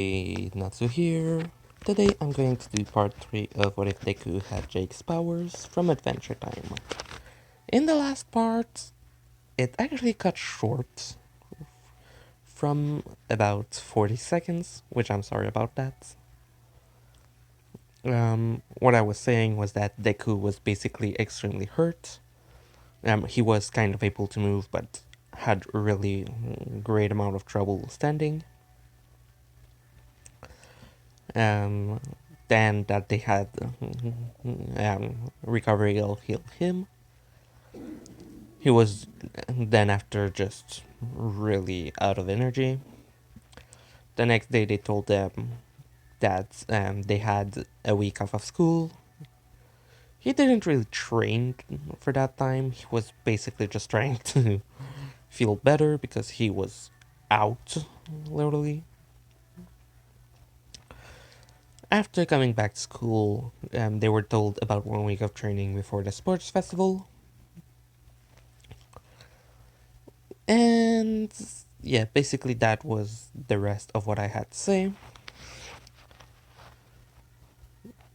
Hey, Natsu here. Today I'm going to do part 3 of What If Deku Had Jake's Powers from Adventure Time. In the last part, it actually cut short from about 40 seconds, which I'm sorry about that. What I was saying was that Deku was basically extremely hurt. He was kind of able to move, but had really great amount of trouble standing. Um, then that they had recovery will heal him. He was then after just really out of energy. The next day they told them that they had a week off of school. He didn't really train for that time. He was basically just trying to feel better because he was out, literally. After coming back to school, they were told about 1 week of training before the sports festival. And yeah, basically that was the rest of what I had to say.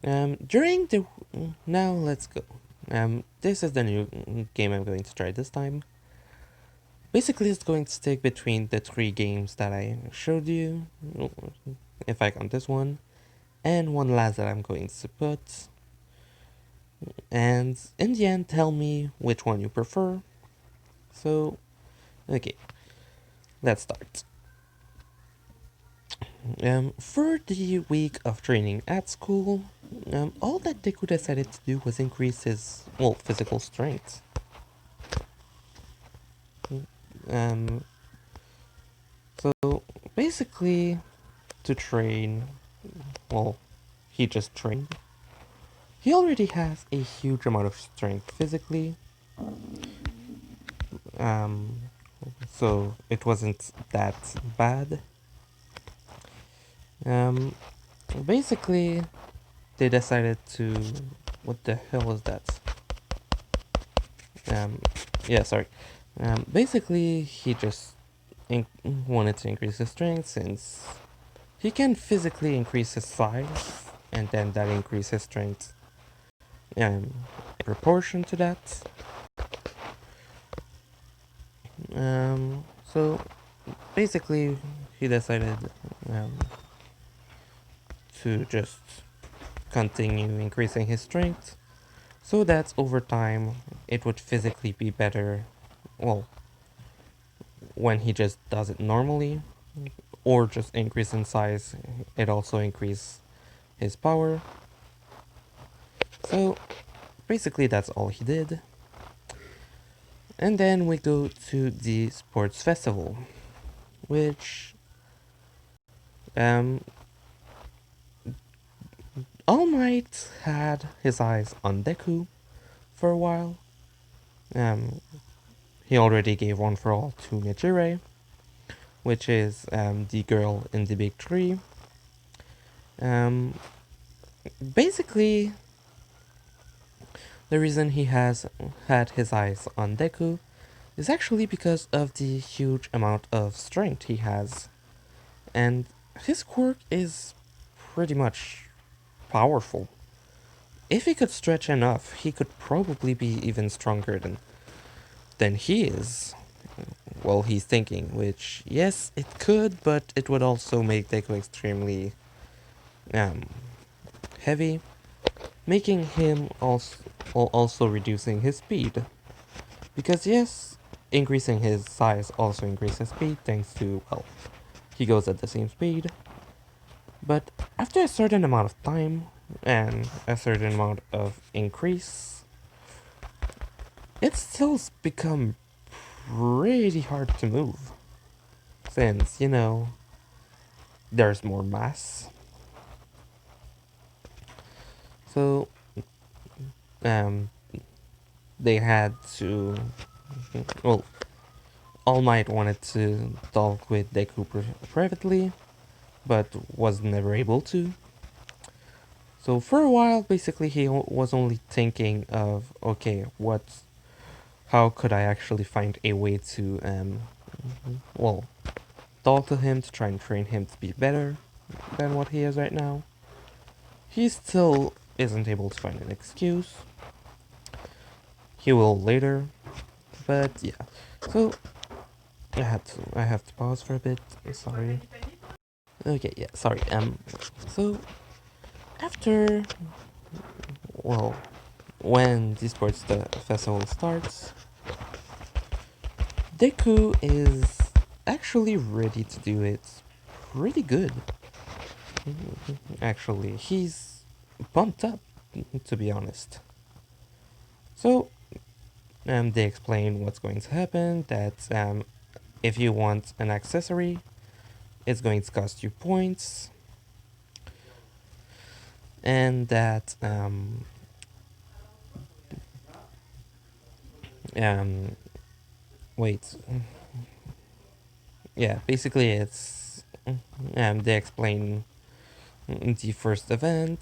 During the now let's go. This is the new game I'm going to try this time. Basically, it's going to stick between the 3 games that I showed you, if I count this one, and one last that I'm going to put. And in the end, tell me which one you prefer. So, okay, let's start. For the week of training at school, all that Deku decided to do was increase his, physical strength. Um, so basically, to train, well, he just trained. He already has a huge amount of strength physically, um, so it wasn't that bad. Um, basically, they decided to. What the hell was that? Um, yeah, sorry. Basically, he just wanted to increase his strength since he can physically increase his size, and then that increases his strength in proportion to that. So basically, he decided um, to just continue increasing his strength so that over time it would physically be better. Well, when he just does it normally, or just increase in size, it also increases his power. So basically, that's all he did. And then we go to the sports festival, which um, All Might had his eyes on Deku for a while. Um, he already gave one for all to Nichire, which is the girl in the big tree. Um, Basically, the reason he has had his eyes on Deku is actually because of the huge amount of strength he has. And his quirk is pretty much powerful. If he could stretch enough, he could probably be even stronger than he is. Well, he's thinking, which, yes, it could, but it would also make Deku extremely um, heavy, making him also reducing his speed. Because, yes, increasing his size also increases speed thanks to, well, he goes at the same speed. But after a certain amount of time and a certain amount of increase, it still's become pretty hard to move. Since, there's more mass. So, um, they had to. Well, All Might wanted to talk with Deku privately, but was never able to. So for a while, basically, he was only thinking of, okay, how could I actually find a way to, well, talk to him to try and train him to be better. than what he is right now. He still isn't able to find an excuse. He will later, but yeah. So I have to pause for a bit. Sorry. Okay, yeah, sorry. So after, well, when the sports festival starts, Deku is actually ready to do it pretty good. Actually, he's pumped up, to be honest. So, they explain what's going to happen, that if you want an accessory, it's going to cost you points, and that, um, wait, yeah, basically it's, they explain the first event,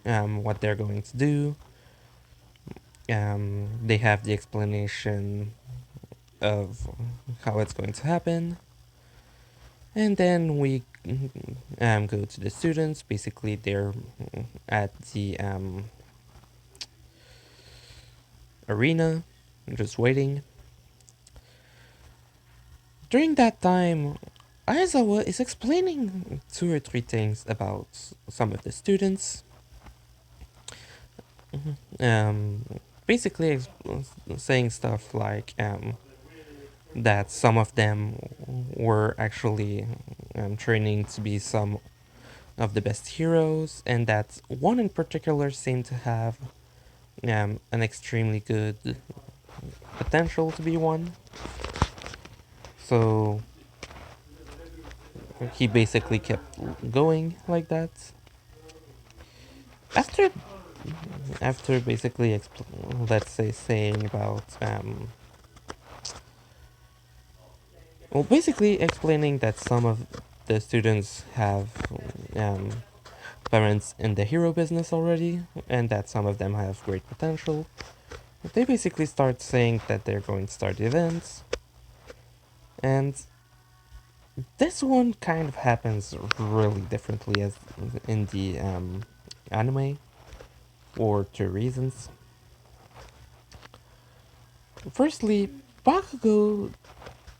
what they're going to do. They have the explanation of how it's going to happen. And then we go to the students. Basically, they're at the arena, just waiting. During that time, Aizawa is explaining 2 or 3 things about some of the students. Um, basically, saying stuff like that some of them were actually training to be some of the best heroes, and that one in particular seemed to have an extremely good potential to be one. So he basically kept going like that. After after basically let's say saying about well, basically explaining that some of the students have um, parents in the hero business already, and that some of them have great potential. They basically start saying that they're going to start events, and this one kind of happens really differently as in the anime, for 2 reasons. Firstly, Bakugo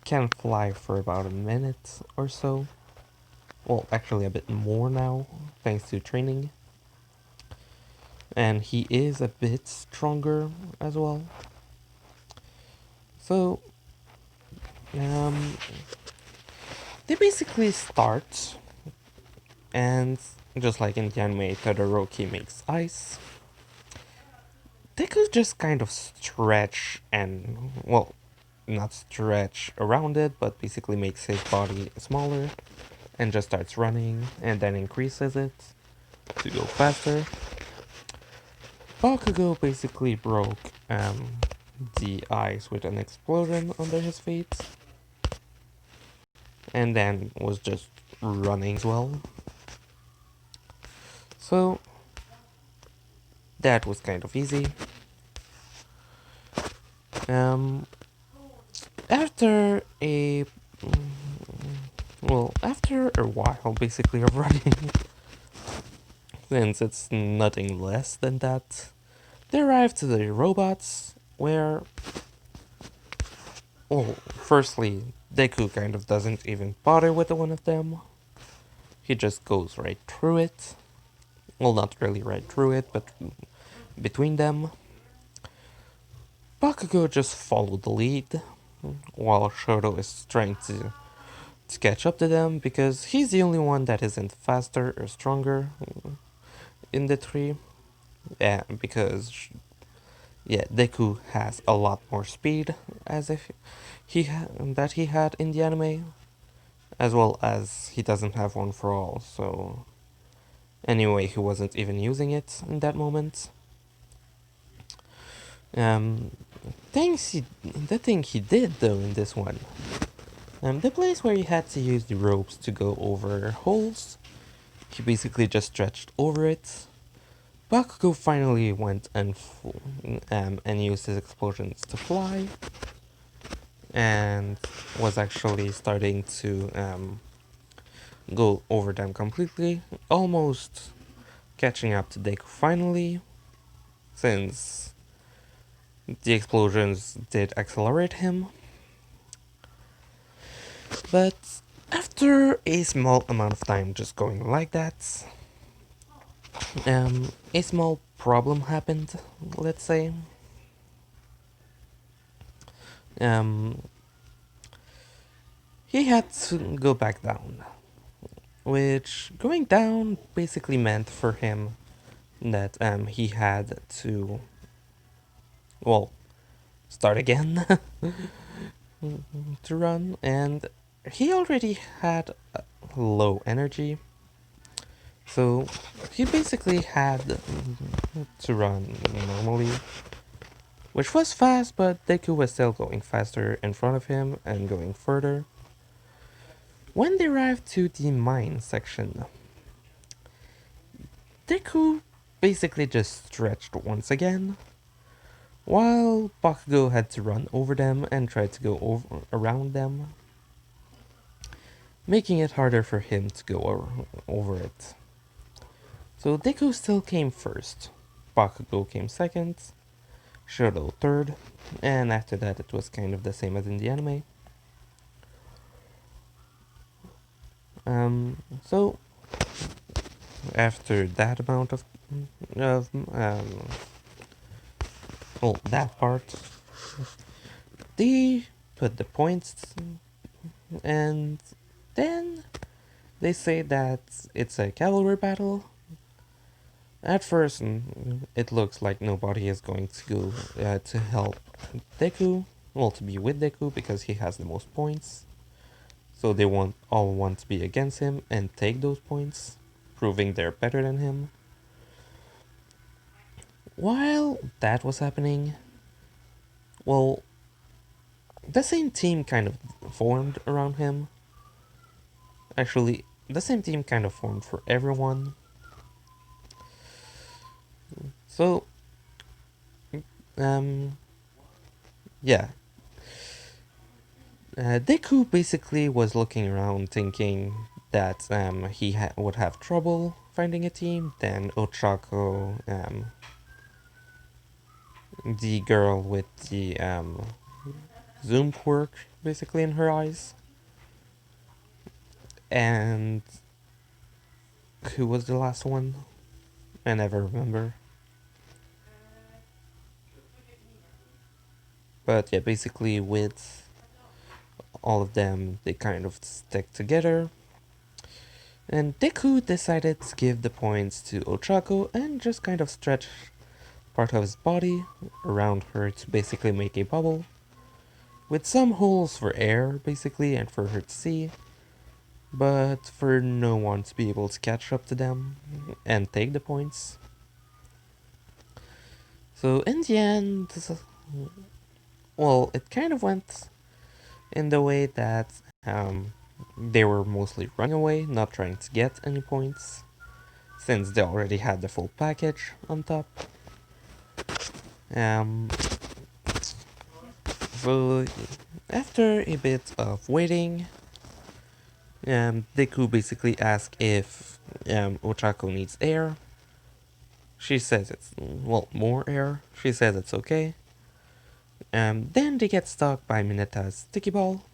can fly for about a minute or so. Well, actually a bit more now, thanks to training. And he is a bit stronger as well. So, um, they basically start, and just like in the anime, Todoroki makes ice. They could just kind of stretch and, well, not stretch around it, but basically makes his body smaller and just starts running and then increases it to go faster. Bakugo basically broke the ice with an explosion under his feet and then was just running as well. So that was kind of easy. Um, after a after a while, basically of running, since it's nothing less than that, they arrive to the robots, where, well, firstly, Deku kind of doesn't even bother with one of them. He just goes right through it. Well, not really right through it, but between them. Bakugo just followed the lead, while Shoto is trying to catch up to them, because he's the only one that isn't faster or stronger in the three. Yeah, because yeah, Deku has a lot more speed, as if that he had in the anime, as well as he doesn't have one for all. So anyway, he wasn't even using it in that moment. Um, the thing he did though in this one, the place where he had to use the ropes to go over holes, he basically just stretched over it. Bakugo finally went and used his explosions to fly, and was actually starting to go over them completely, almost catching up to Deku finally, since the explosions did accelerate him. But after a small amount of time just going like that, a small problem happened, let's say. Um, he had to go back down, which going down basically meant for him that he had to, well, start again to run, and he already had low energy, so he basically had to run normally, which was fast, but Deku was still going faster in front of him and going further. When they arrived to the mine section, Deku basically just stretched once again, while Bakugo had to run over them and try to go around them, making it harder for him to go over it. So Deku still came first, Bakugo came second, Shoto third, and after that it was kind of the same as in the anime. So after that amount of well, that part, they put the points, and then they say that it's a cavalry battle. At first, it looks like nobody is going to go to help Deku, well, to be with Deku because he has the most points. So they all want to be against him and take those points, proving they're better than him. While that was happening, well, the same team kind of formed around him. Actually, the same team kind of formed for everyone. So, um, yeah. Deku basically was looking around thinking that he would have trouble finding a team. Then Ochako, the girl with the zoom quirk basically in her eyes, and who was the last one? I never remember. But yeah, basically with all of them, they kind of stick together. And Deku decided to give the points to Ochako and just kind of stretch part of his body around her to basically make a bubble, with some holes for air basically and for her to see, but for no one to be able to catch up to them and take the points. So in the end, well, it kind of went in the way that they were mostly running away, not trying to get any points, since they already had the full package on top. Um, so after a bit of waiting, Deku basically asks if Ochako needs air. She says it's, well, more air. She says it's okay. Then they get stuck by Mineta's sticky ball.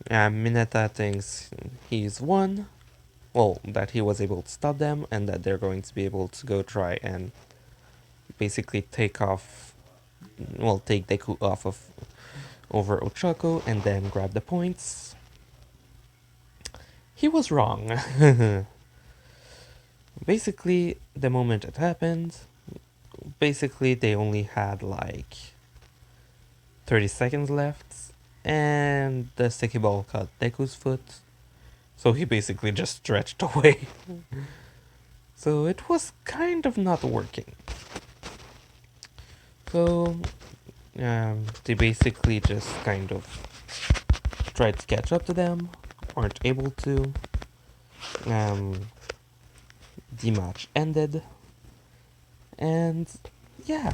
Mineta thinks he's won. Well, that he was able to stop them and that they're going to be able to go try and basically take Deku off of over Ochako and then grab the points. He was wrong. Basically, the moment it happened, basically they only had like 30 seconds left, and the sticky ball caught Deku's foot, so he basically just stretched away. So it was kind of not working. So they basically just kind of tried to catch up to them, aren't able to. The match ended, and yeah,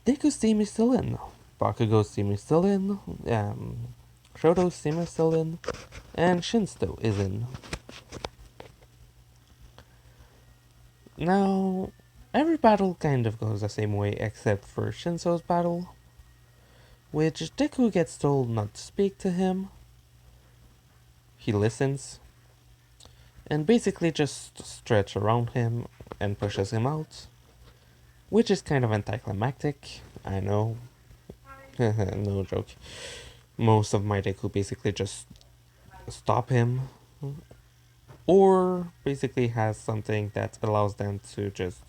Deku's team is still in. Bakugo's team is still in, Shoto's team is still in, and Shinsto is in. Now, every battle kind of goes the same way except for Shinso's battle, which Deku gets told not to speak to him. He listens, and basically just stretch around him and pushes him out, which is kind of anticlimactic, I know. No joke. Most of my Deku basically just stop him, or basically has something that allows them to just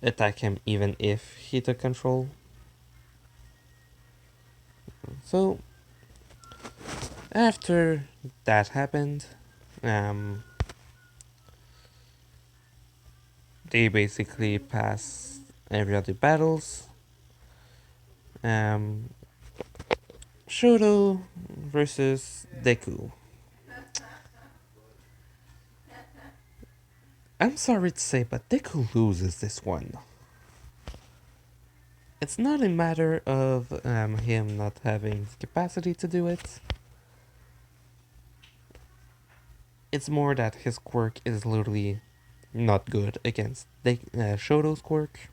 attack him even if he took control. So, after that happened, um, they basically pass every other battles. Um, Shoto versus Deku. I'm sorry to say, but Deku loses this one. It's not a matter of him not having the capacity to do it. It's more that his quirk is literally not good against Shoto's quirk.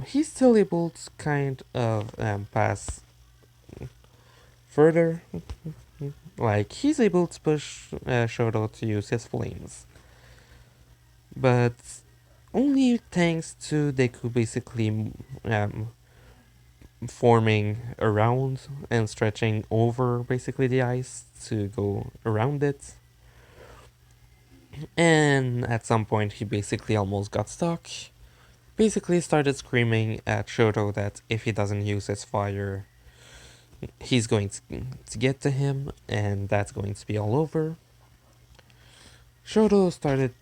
He's still able to kind of pass further. Like, he's able to push Shoto to use his flames. But only thanks to Deku basically forming around and stretching over basically the ice to go around it. And at some point he basically almost got stuck. Basically started screaming at Shoto that if he doesn't use his fire, he's going to get to him, and that's going to be all over. Shoto started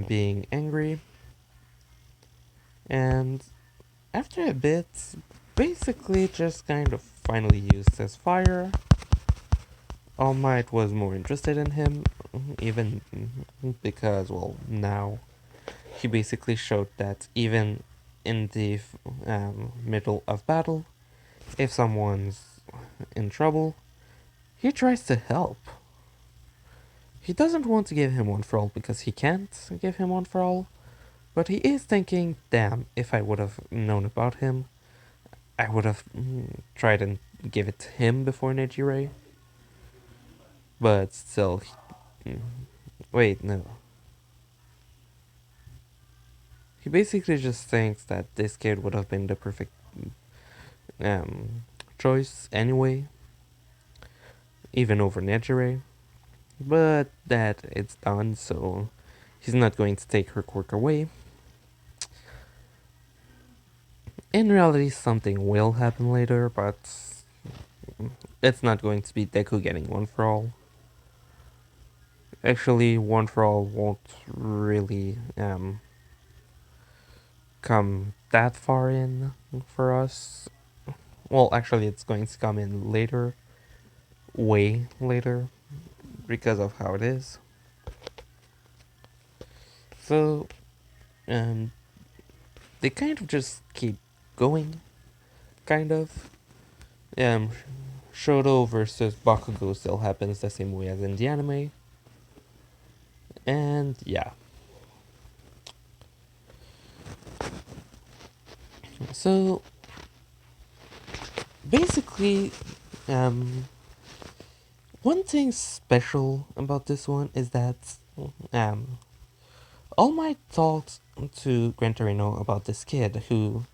being angry, and after a bit, basically just kind of finally used his fire. All Might was more interested in him, even because, well, now he basically showed that even in the middle of battle, if someone's in trouble, he tries to help. He doesn't want to give him one for all because he can't give him one for all, but he is thinking, damn, if I would have known about him, I would have tried and give it to him before Nejire. But still, wait, no. He basically just thinks that this kid would have been the perfect um, choice anyway, even over Nejire. But that it's done, so he's not going to take her quirk away. In reality, something will happen later, but it's not going to be Deku getting one for all. Actually, one for all won't really come that far in for us. Well, actually, it's going to come in later, way later, because of how it is. So, um, they kind of just keep going, kind of. Um, Shoto versus Bakugo still happens the same way as in the anime. And yeah. So, basically, one thing special about this one is that um, All Might talked to Gran Torino about this kid who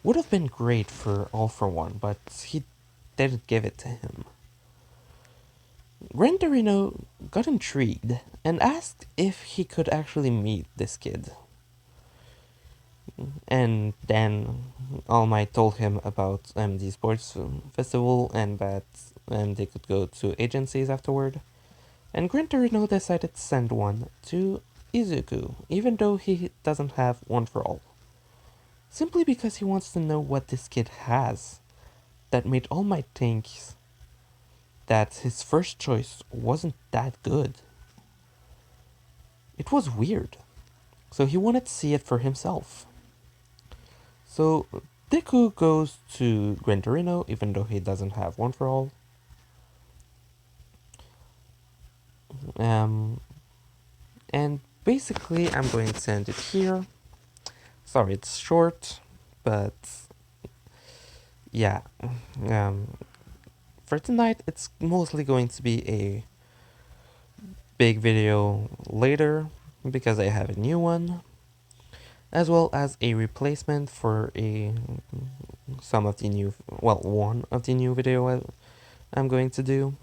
would have been great for All for One, but he didn't give it to him. Gran Torino got intrigued and asked if he could actually meet this kid. And then All Might told him about the sports festival and that they could go to agencies afterward. And Gran Torino decided to send one to Izuku, even though he doesn't have one for all. Simply because he wants to know what this kid has that made All Might think that his first choice wasn't that good. It was weird. So he wanted to see it for himself. So Deku goes to Gran Torino, even though he doesn't have one for all. Um, and basically, I'm going to end it here. Sorry, it's short, but yeah. Um, for tonight, it's mostly going to be a big video later because I have a new one, as well as a replacement for some of the new, well, one of the new video I'm going to do.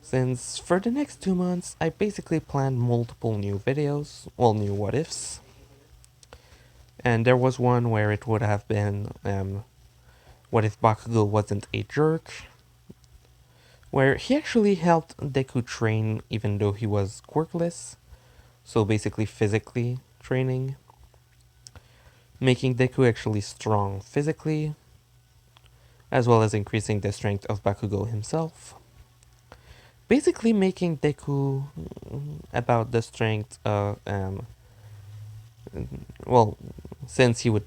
Since for the next 2 months, I basically planned multiple new videos, well, new what ifs. And there was one where it would have been, what if Bakugo wasn't a jerk? Where he actually helped Deku train even though he was quirkless. So basically physically training. Making Deku actually strong physically, as well as increasing the strength of Bakugo himself. Basically making Deku about the strength of, well, since he would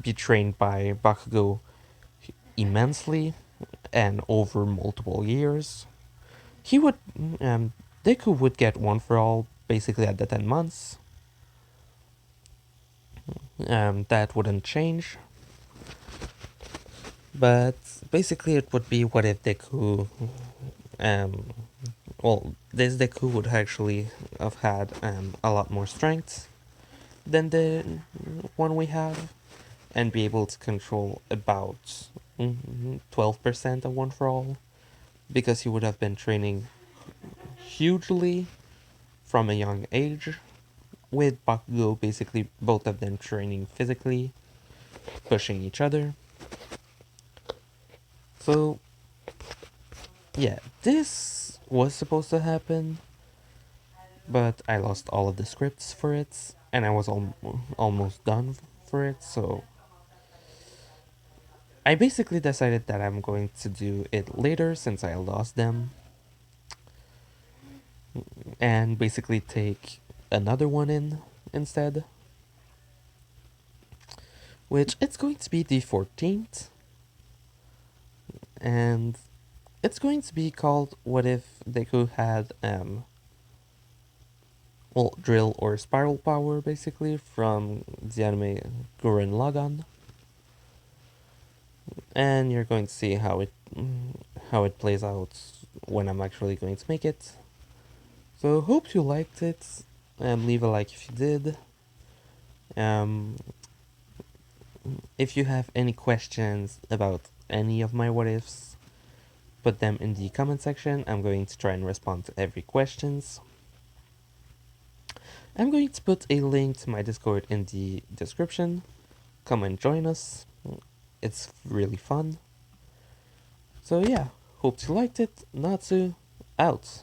be trained by Bakugo immensely and over multiple years, he would, Deku would get one for all basically at the 10 months. That wouldn't change. But basically it would be what if Deku, um, well, this Deku would actually have had a lot more strength than the one we have, and be able to control about 12% of one for all, because he would have been training hugely from a young age, with Bakugo basically both of them training physically, pushing each other. So yeah, this was supposed to happen, but I lost all of the scripts for it, and I was almost done for it, so I basically decided that I'm going to do it later since I lost them, and basically take another one in instead, which it's going to be the 14th, and it's going to be called What If Deku Had, well, drill or spiral power, basically, from the anime Gurren Lagann. And you're going to see how it plays out when I'm actually going to make it. So hope you liked it, and leave a like if you did. Um, if you have any questions about any of my what ifs, put them in the comment section. I'm going to try and respond to every questions. I'm going to put a link to my Discord in the description. Come and join us. It's really fun. So yeah, hope you liked it. Natsu, out.